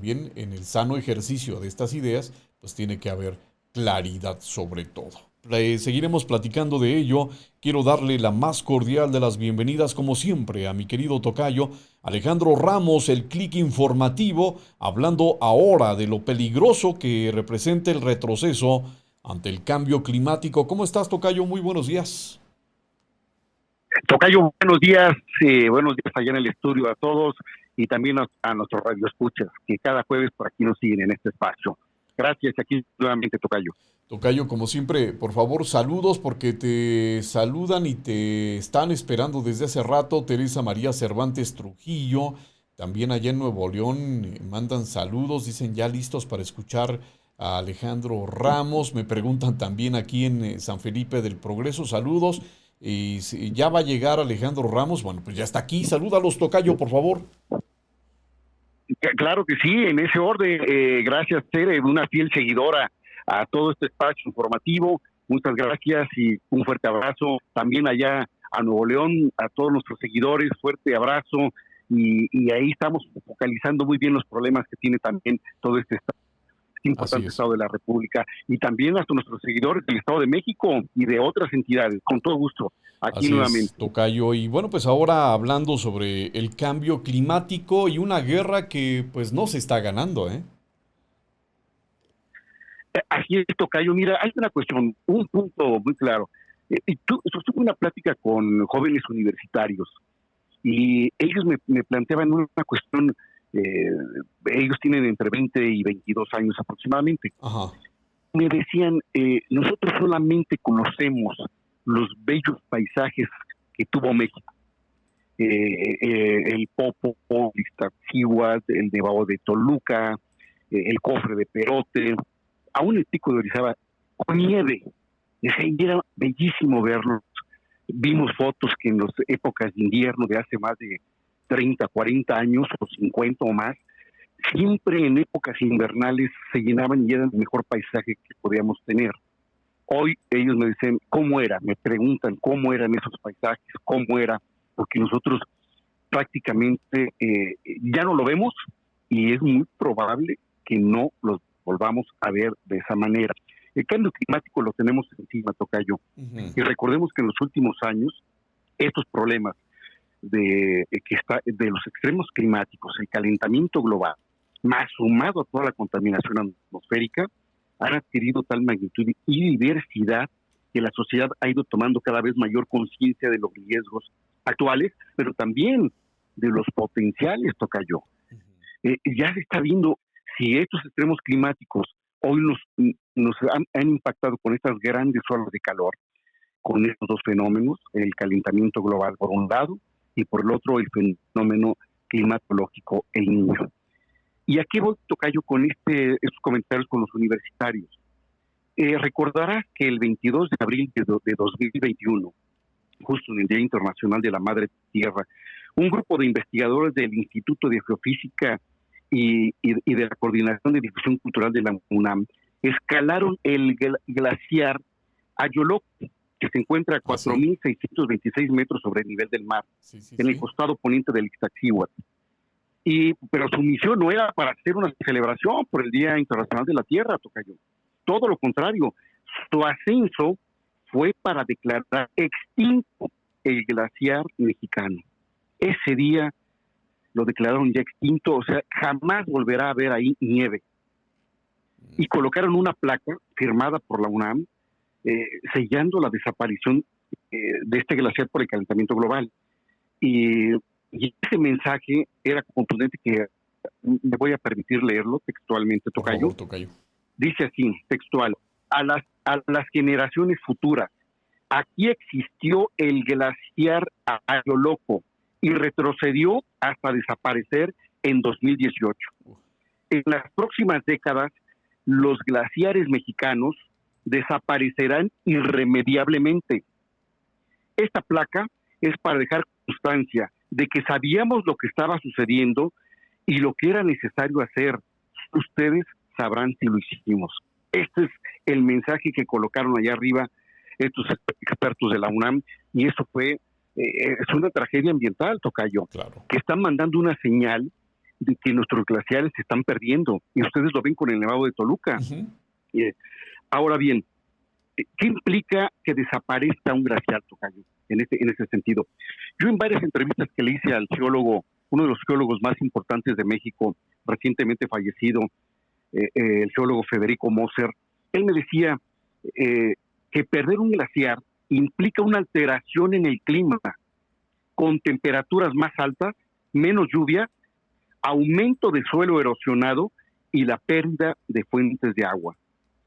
también en el sano ejercicio de estas ideas, pues tiene que haber claridad sobre todo. Seguiremos platicando de ello. Quiero darle la más cordial de las bienvenidas, como siempre, a mi querido tocayo Alejandro Ramos, el clic informativo, hablando ahora de lo peligroso que representa el retroceso ante el cambio climático. ¿Cómo estás, tocayo? Muy buenos días. Tocayo, buenos días allá en el estudio a todos y también a nuestros radioescuchas, que cada jueves por aquí nos siguen en este espacio. Gracias, aquí nuevamente, Tocayo. Tocayo, como siempre, por favor, saludos porque te saludan y te están esperando desde hace rato. Teresa María Cervantes Trujillo, también allá en Nuevo León, mandan saludos, dicen ya listos para escuchar a Alejandro Ramos. Me preguntan también aquí en San Felipe del Progreso, saludos. Y si ya va a llegar Alejandro Ramos, bueno, pues ya está aquí. Salúdalos, tocayo, por favor. Claro que sí, en ese orden. Gracias, Tere, una fiel seguidora a todo este espacio informativo. Muchas gracias y un fuerte abrazo. También allá a Nuevo León, a todos nuestros seguidores, fuerte abrazo. Y ahí estamos focalizando muy bien los problemas que tiene también todo este importante estado de la República, y también hasta nuestros seguidores del Estado de México y de otras entidades, con todo gusto, aquí Así nuevamente. es, tocayo. Y bueno, pues ahora hablando sobre el cambio climático y una guerra que pues no se está ganando, ¿eh? Así es, tocayo. Mira, hay una cuestión, un punto muy claro. Sostuve una plática con jóvenes universitarios y ellos me planteaban una cuestión. Ellos tienen entre 20 y 22 años aproximadamente. Ajá. Me decían, nosotros solamente conocemos los bellos paisajes que tuvo México. El Popo, Iztaccíhuatl, el Nevado de Toluca, el Cofre de Perote, aún el Pico de Orizaba, con nieve. Era bellísimo verlos. Vimos fotos que en las épocas de invierno de hace más de 30, 40 años o 50 o más, siempre en épocas invernales se llenaban y eran el mejor paisaje que podíamos tener. Hoy ellos me dicen, ¿cómo era? Me preguntan cómo eran esos paisajes, cómo era, porque nosotros prácticamente ya no lo vemos y es muy probable que no los volvamos a ver de esa manera. El cambio climático lo tenemos encima, tocayo. Y recordemos que en los últimos años estos problemas de los extremos climáticos, el calentamiento global, más sumado a toda la contaminación atmosférica, han adquirido tal magnitud y diversidad que la sociedad ha ido tomando cada vez mayor conciencia de los riesgos actuales, pero también de los potenciales, tocayo. Ya se está viendo si estos extremos climáticos hoy nos han impactado con estas grandes olas de calor, con estos dos fenómenos, el calentamiento global por un lado y por el otro el fenómeno climatológico El Niño. ¿Y a qué voy, tocayo, con estos comentarios con los universitarios? Recordarás que el 22 de abril de 2021, justo en el Día Internacional de la Madre Tierra, un grupo de investigadores del Instituto de Geofísica y de la Coordinación de Difusión Cultural de la UNAM escalaron el glaciar Ayoloco, que se encuentra a 4.626 metros sobre el nivel del mar, en el costado poniente del Iztaccíhuatl. Pero su misión no era para hacer una celebración por el Día Internacional de la Tierra, tocayo. Todo lo contrario, su ascenso fue para declarar extinto el glaciar mexicano. Ese día lo declararon ya extinto, o sea, jamás volverá a haber ahí nieve. Y colocaron una placa firmada por la UNAM, sellando la desaparición de este glaciar por el calentamiento global. Y ese mensaje era contundente, que me voy a permitir leerlo textualmente, tocayo. Por favor, tocayo. Dice así, textual: a las generaciones futuras, aquí existió el glaciar Ayoloco y retrocedió hasta desaparecer en 2018. En las próximas décadas, los glaciares mexicanos desaparecerán irremediablemente. Esta placa es para dejar constancia de que sabíamos lo que estaba sucediendo y lo que era necesario hacer. Ustedes sabrán si lo hicimos. Este es el mensaje que colocaron allá arriba estos expertos de la UNAM, y eso fue es una tragedia ambiental, tocayo, claro, que están mandando una señal de que nuestros glaciares se están perdiendo, y ustedes lo ven con el Nevado de Toluca. Ujú. Ahora bien, ¿qué implica que desaparezca un glaciar, tocayo, en ese sentido? Yo en varias entrevistas que le hice al geólogo, uno de los geólogos más importantes de México, recientemente fallecido, el geólogo Federico Moser, él me decía que perder un glaciar implica una alteración en el clima, con temperaturas más altas, menos lluvia, aumento de suelo erosionado y la pérdida de fuentes de agua.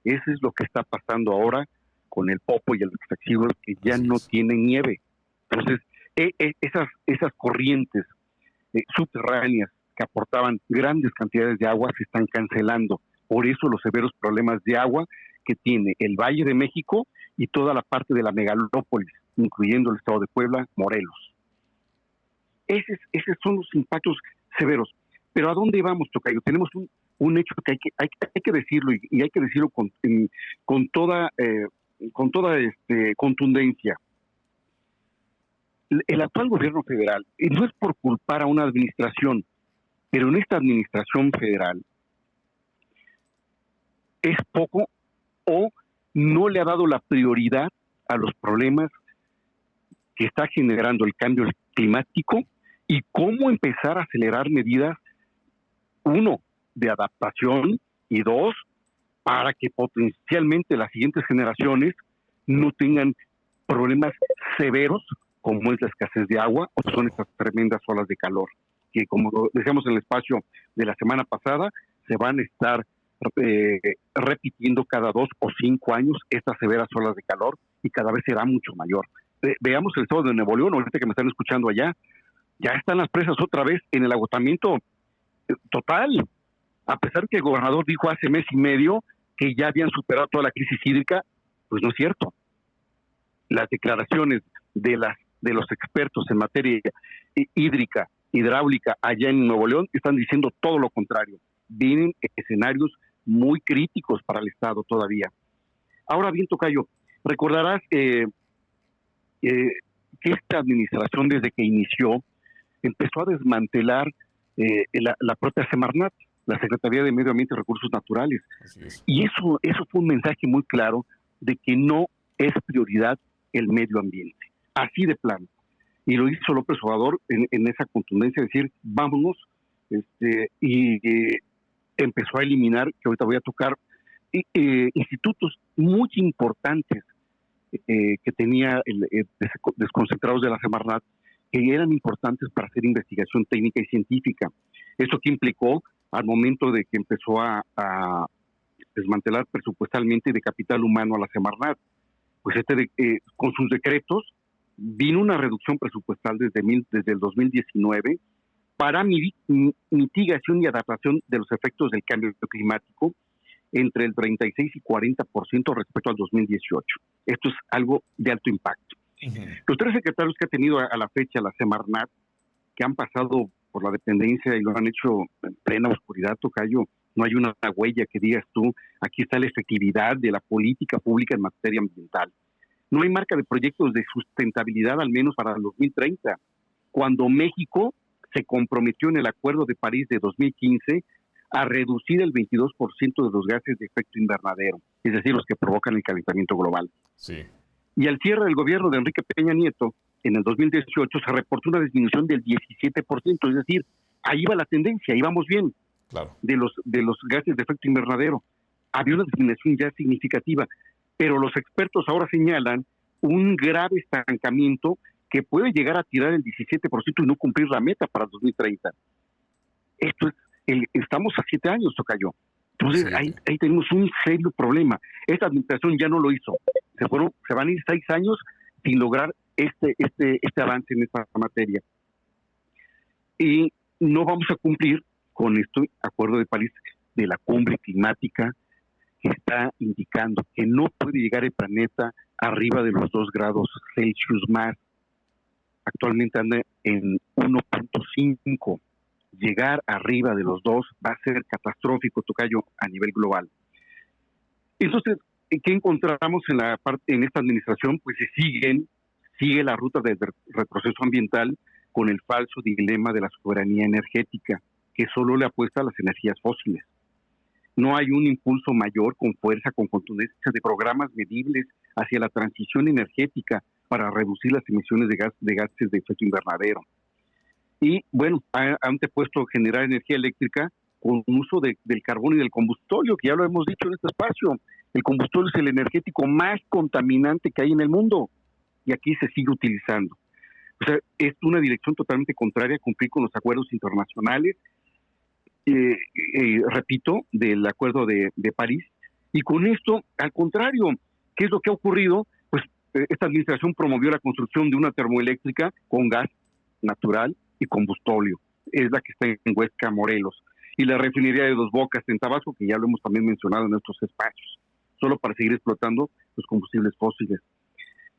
Eso es lo que está pasando ahora con el Popo y el Iztaccíhuatl, que ya no tienen nieve. Entonces, esas corrientes subterráneas que aportaban grandes cantidades de agua se están cancelando. Por eso los severos problemas de agua que tiene el Valle de México y toda la parte de la megalópolis, incluyendo el estado de Puebla, Morelos. Esos son los impactos severos. Pero ¿a dónde vamos, tocayo? Tenemos un hecho que hay que decirlo, y hay que decirlo con toda contundencia. El actual gobierno federal, y no es por culpar a una administración, pero en esta administración federal es poco o no le ha dado la prioridad a los problemas que está generando el cambio climático y cómo empezar a acelerar medidas, uno, de adaptación, y dos, para que potencialmente las siguientes generaciones no tengan problemas severos como es la escasez de agua o son estas tremendas olas de calor, que como decíamos en el espacio de la semana pasada, se van a estar repitiendo cada 2 o 5 años estas severas olas de calor, y cada vez será mucho mayor. Veamos el estado de Nuevo León, ahorita que me están escuchando allá, ya están las presas otra vez en el agotamiento total, a pesar que el gobernador dijo hace mes y medio que ya habían superado toda la crisis hídrica. Pues no es cierto. Las declaraciones de los expertos en materia hídrica, hidráulica allá en Nuevo León están diciendo todo lo contrario. Vienen escenarios muy críticos para el Estado todavía. Ahora bien, tocayo, recordarás que esta administración, desde que inició, empezó a desmantelar la propia Semarnat, la Secretaría de Medio Ambiente y Recursos Naturales. Y eso fue un mensaje muy claro de que no es prioridad el medio ambiente, así de plano. Y lo hizo López Obrador en esa contundencia, decir, vámonos, y empezó a eliminar, que ahorita voy a tocar, institutos muy importantes que tenía desconcentrados de la Semarnat, que eran importantes para hacer investigación técnica y científica. ¿Eso qué implicó? Al momento de que empezó a desmantelar presupuestalmente de capital humano a la Semarnat, pues con sus decretos vino una reducción presupuestal desde el 2019 para mitigación y adaptación de los efectos del cambio climático entre el 36 y 40% respecto al 2018. Esto es algo de alto impacto. Uh-huh. Los 3 secretarios que ha tenido a la fecha la Semarnat, que han pasado por la dependencia y lo han hecho en plena oscuridad, tocayo, no hay una huella que digas tú, aquí está la efectividad de la política pública en materia ambiental. No hay marca de proyectos de sustentabilidad, al menos para el 2030, cuando México se comprometió en el Acuerdo de París de 2015 a reducir el 22% de los gases de efecto invernadero, es decir, los que provocan el calentamiento global. Sí. Y al cierre del gobierno de Enrique Peña Nieto, en el 2018, se reportó una disminución del 17%, es decir, ahí va la tendencia, ahí vamos bien, claro, de los gases de efecto invernadero. Había una disminución ya significativa, pero los expertos ahora señalan un grave estancamiento que puede llegar a tirar el 17% y no cumplir la meta para 2030. Estamos a 7 años, tocayo. Entonces, sí, ahí tenemos un serio problema. Esta administración ya no lo hizo. Se van a ir 6 años sin lograr este avance en esta materia. Y no vamos a cumplir con este Acuerdo de París de la cumbre climática, que está indicando que no puede llegar el planeta arriba de los 2 grados Celsius más. Actualmente anda en 1.5. Llegar arriba de los 2 va a ser catastrófico, tocayo, a nivel global. Entonces, ¿qué encontramos en esta administración? Pues sigue la ruta del retroceso ambiental con el falso dilema de la soberanía energética. que solo le apuesta a las energías fósiles. No hay un impulso mayor, con fuerza, con contundencia, de programas medibles hacia la transición energética para reducir las emisiones de gases de efecto invernadero. Y bueno, han antepuesto generar energía eléctrica con uso del carbón y del combustóleo, que ya lo hemos dicho en este espacio. El combustóleo es el energético más contaminante que hay en el mundo, y aquí se sigue utilizando. O sea, es una dirección totalmente contraria a cumplir con los acuerdos internacionales, repito, del Acuerdo de París. Y con esto, al contrario, ¿qué es lo que ha ocurrido? Pues esta administración promovió la construcción de una termoeléctrica con gas natural y combustóleo. Es la que está en Huesca, Morelos. Y la refinería de Dos Bocas en Tabasco, que ya lo hemos también mencionado en estos espacios, solo para seguir explotando los combustibles fósiles.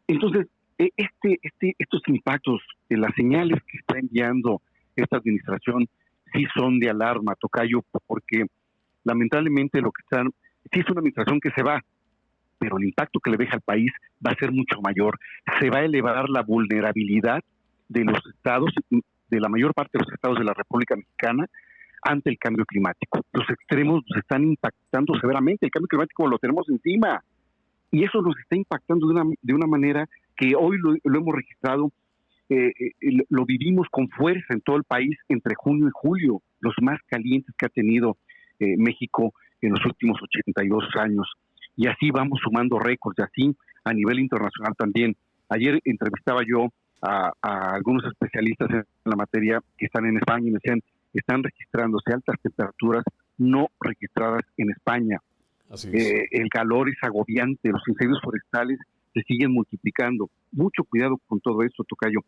Entonces, estos impactos, las señales que está enviando esta administración, sí son de alarma, tocayo, porque lamentablemente sí es una administración que se va, pero el impacto que le deja al país va a ser mucho mayor. Se va a elevar la vulnerabilidad de los estados, de la mayor parte de los estados de la República Mexicana, ante el cambio climático. Los extremos nos están impactando severamente, el cambio climático lo tenemos encima, y eso nos está impactando de una manera que hoy lo hemos registrado, lo vivimos con fuerza en todo el país entre junio y julio, los más calientes que ha tenido México en los últimos 82 años, y así vamos sumando récords, y así a nivel internacional también. Ayer entrevistaba yo a algunos especialistas en la materia que están en España y me decían, están registrándose altas temperaturas no registradas en España. Así es. El calor es agobiante, los incendios forestales se siguen multiplicando. Mucho cuidado con todo esto, tocayo.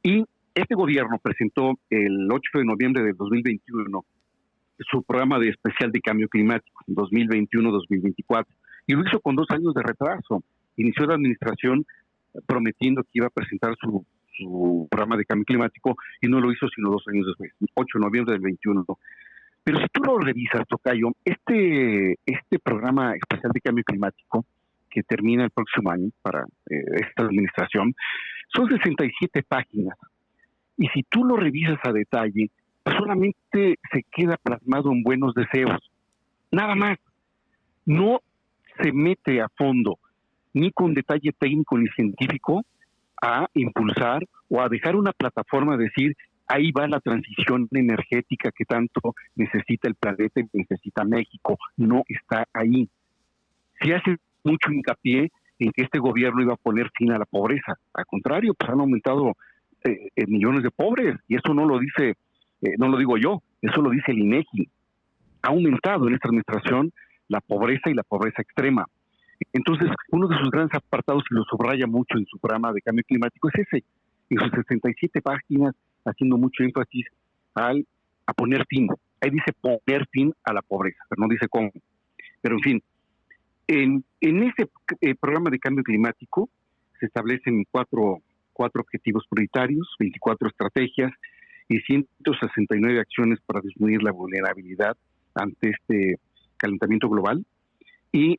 Y este gobierno presentó el 8 de noviembre del 2021 su programa de especial de cambio climático, 2021-2024, y lo hizo con 2 años de retraso. Inició la administración prometiendo que iba a presentar su programa de cambio climático y no lo hizo sino 2 años después, 8 de noviembre del 21. Pero si tú lo revisas, tocayo, este programa especial de cambio climático, que termina el próximo año para esta administración, son 67 páginas. Y si tú lo revisas a detalle, solamente se queda plasmado en buenos deseos. Nada más. No se mete a fondo, ni con detalle técnico ni científico, a impulsar o a dejar una plataforma, decir, ahí va la transición energética que tanto necesita el planeta y necesita México. No está ahí. Se hace mucho hincapié en que este gobierno iba a poner fin a la pobreza. Al contrario, pues han aumentado millones de pobres, y eso no lo dice, no lo digo yo, eso lo dice el INEGI. Ha aumentado en esta administración la pobreza y la pobreza extrema. Entonces, uno de sus grandes apartados, y lo subraya mucho en su programa de cambio climático, es ese, en sus 67 páginas, haciendo mucho énfasis a poner fin. Ahí dice poner fin a la pobreza, pero no dice cómo. Pero en fin, en ese programa de cambio climático se establecen cuatro objetivos prioritarios, 24 estrategias y 169 acciones para disminuir la vulnerabilidad ante este calentamiento global y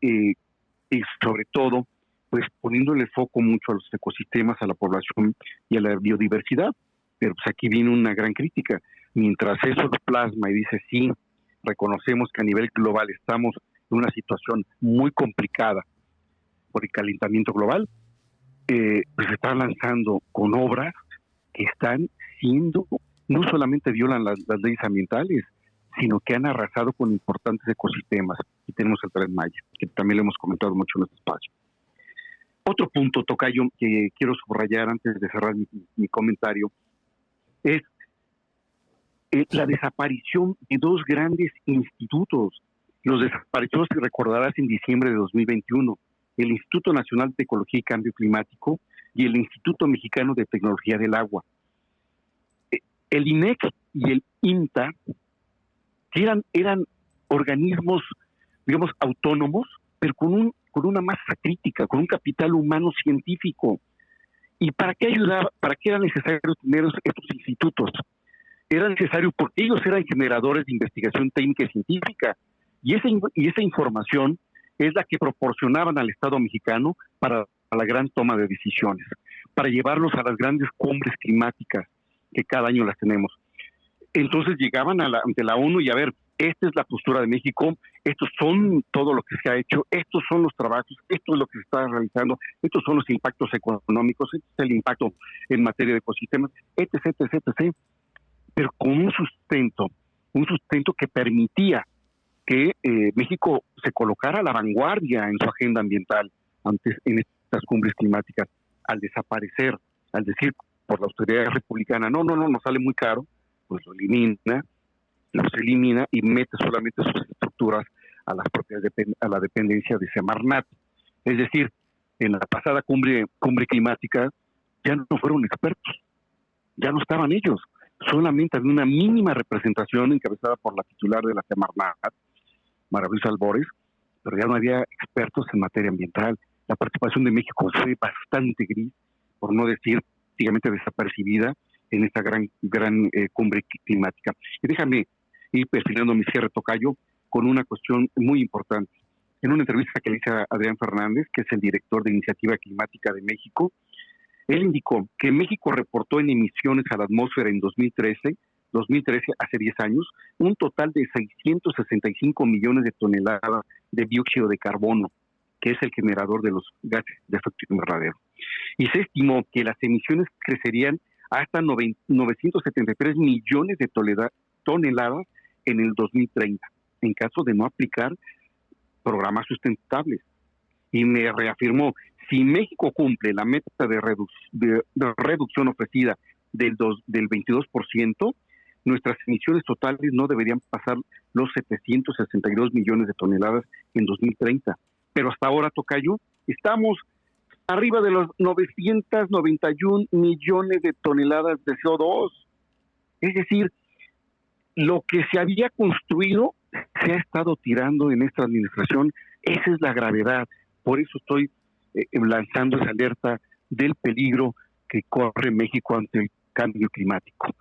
sobre todo, pues poniéndole foco mucho a los ecosistemas, a la población y a la biodiversidad. Pero pues aquí viene una gran crítica. Mientras eso lo plasma y dice, sí, reconocemos que a nivel global estamos en una situación muy complicada por el calentamiento global, pues se está lanzando con obras que están siendo, no solamente violan las leyes ambientales, sino que han arrasado con importantes ecosistemas. Y tenemos el Tren Maya, que también lo hemos comentado mucho en este espacio. Otro punto, tocayo, que quiero subrayar antes de cerrar mi comentario, es la desaparición de 2 grandes institutos. Los desaparecidos, te recordarás, en diciembre de 2021, el Instituto Nacional de Ecología y Cambio Climático y el Instituto Mexicano de Tecnología del Agua. El INEC y el INTA eran organismos, digamos, autónomos, pero con una masa crítica, con un capital humano científico. ¿Y para qué ayudaba? ¿Para qué era necesario tener estos institutos? Era necesario porque ellos eran generadores de investigación técnica y científica, y esa información es la que proporcionaban al Estado mexicano para la gran toma de decisiones, para llevarlos a las grandes cumbres climáticas que cada año las tenemos. Entonces llegaban ante la ONU y a ver, esta es la postura de México, estos son todo lo que se ha hecho, estos son los trabajos, esto es lo que se está realizando, estos son los impactos económicos, este es el impacto en materia de ecosistemas, etc, etc, etc, pero con un sustento que permitía que México se colocara a la vanguardia en su agenda ambiental antes en estas cumbres climáticas. Al desaparecer, al decir por la autoridad republicana, no, nos sale muy caro, pues los elimina y mete solamente sus estructuras a las propias a la dependencia de Semarnat. Es decir, en la pasada cumbre climática ya no fueron expertos, ya no estaban ellos, solamente había una mínima representación encabezada por la titular de la Semarnat, María Luisa Albores, pero ya no había expertos en materia ambiental. La participación de México fue bastante gris, por no decir prácticamente desapercibida en esta gran cumbre climática. Y déjame ir perfilando mi cierre, tocayo, con una cuestión muy importante. En una entrevista que le hice a Adrián Fernández, que es el director de Iniciativa Climática de México, él indicó que México reportó en emisiones a la atmósfera en 2013, hace 10 años, un total de 665 millones de toneladas de dióxido de carbono, que es el generador de los gases de efecto invernadero. Y se estimó que las emisiones crecerían hasta 973 millones de toneladas en el 2030, en caso de no aplicar programas sustentables. Y me reafirmó, si México cumple la meta de reducción ofrecida del 22%, nuestras emisiones totales no deberían pasar los 762 millones de toneladas en 2030. Pero hasta ahora, tocayo, estamos arriba de los 991 millones de toneladas de CO2. Es decir, lo que se había construido se ha estado tirando en esta administración. Esa es la gravedad. Por eso estoy lanzando esa alerta del peligro que corre México ante el cambio climático.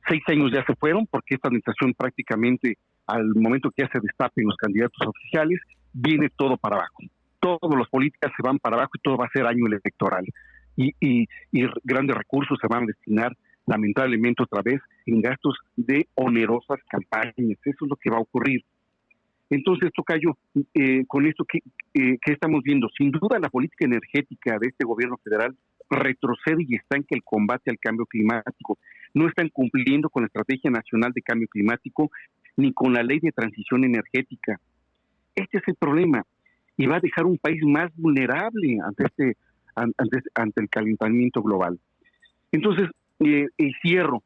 6 años ya se fueron porque esta administración prácticamente al momento que ya se destapen los candidatos oficiales, viene todo para abajo. Todas las políticas se van para abajo y todo va a ser año electoral. Y grandes recursos se van a destinar lamentablemente otra vez en gastos de onerosas campañas. Eso es lo que va a ocurrir. Entonces, tocayo, con esto que estamos viendo, sin duda la política energética de este gobierno federal retrocede y estanca el combate al cambio climático. No están cumpliendo con la Estrategia Nacional de Cambio Climático ni con la Ley de Transición Energética. Este es el problema y va a dejar un país más vulnerable ante el calentamiento global. Entonces, cierro.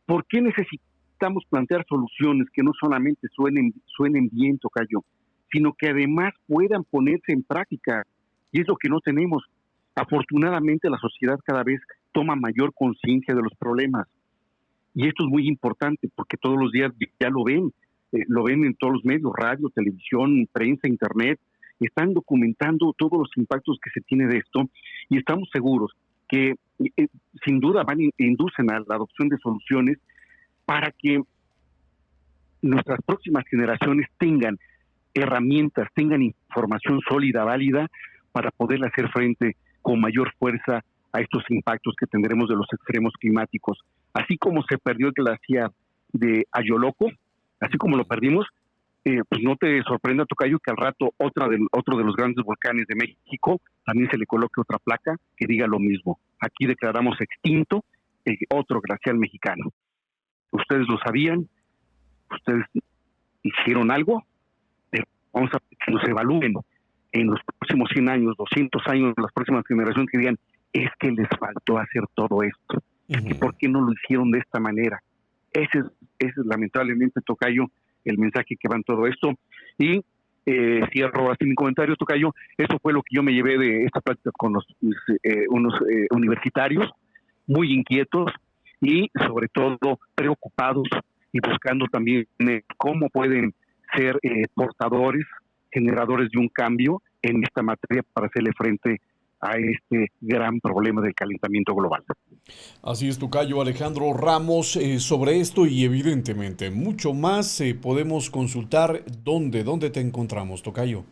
¿Por qué necesitamos plantear soluciones que no solamente suenen bien, tocayo, sino que además puedan ponerse en práctica? Y es lo que no tenemos. Afortunadamente, la sociedad cada vez toma mayor conciencia de los problemas. Y esto es muy importante porque todos los días ya lo ven en todos los medios, radio, televisión, prensa, internet, están documentando todos los impactos que se tiene de esto y estamos seguros que sin duda inducen a la adopción de soluciones para que nuestras próximas generaciones tengan herramientas, tengan información sólida, válida, para poder hacer frente con mayor fuerza a estos impactos que tendremos de los extremos climáticos. Así como se perdió el glaciar de Ayoloco, así como lo perdimos, pues no te sorprenda, tocayo, que al rato otro de los grandes volcanes de México también se le coloque otra placa que diga lo mismo. Aquí declaramos extinto otro glaciar mexicano. Ustedes lo sabían, ustedes hicieron algo, pero vamos a que nos evalúen en los próximos 100 años, 200 años, las próximas generaciones que digan, es que les faltó hacer todo esto. ¿Y por qué no lo hicieron de esta manera? Ese es lamentablemente, tocayo, el mensaje que va en todo esto. Y cierro así mi comentario, tocayo. Eso fue lo que yo me llevé de esta plática con unos universitarios muy inquietos y sobre todo preocupados y buscando también cómo pueden ser portadores, generadores de un cambio en esta materia para hacerle frente a este gran problema del calentamiento global. Así es, tocayo Alejandro Ramos. Sobre esto y evidentemente mucho más podemos consultar. ¿Dónde te encontramos, tocayo?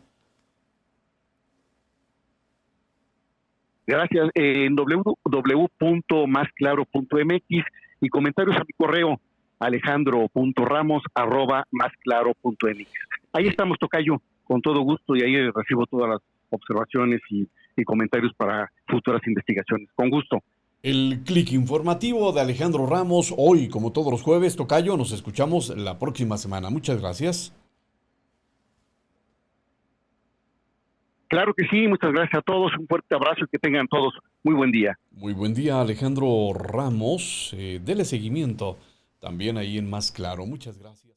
Gracias. En www.masclaro.mx y comentarios a mi correo alejandro.ramos@masclaro.mx. Ahí estamos, tocayo, con todo gusto, y ahí recibo todas las observaciones y comentarios para futuras investigaciones. Con gusto. El clic informativo de Alejandro Ramos, hoy como todos los jueves, tocayo, nos escuchamos la próxima semana. Muchas gracias. Claro que sí, muchas gracias a todos, un fuerte abrazo y que tengan todos muy buen día. Muy buen día, Alejandro Ramos. Dele seguimiento también ahí en Más Claro. Muchas gracias.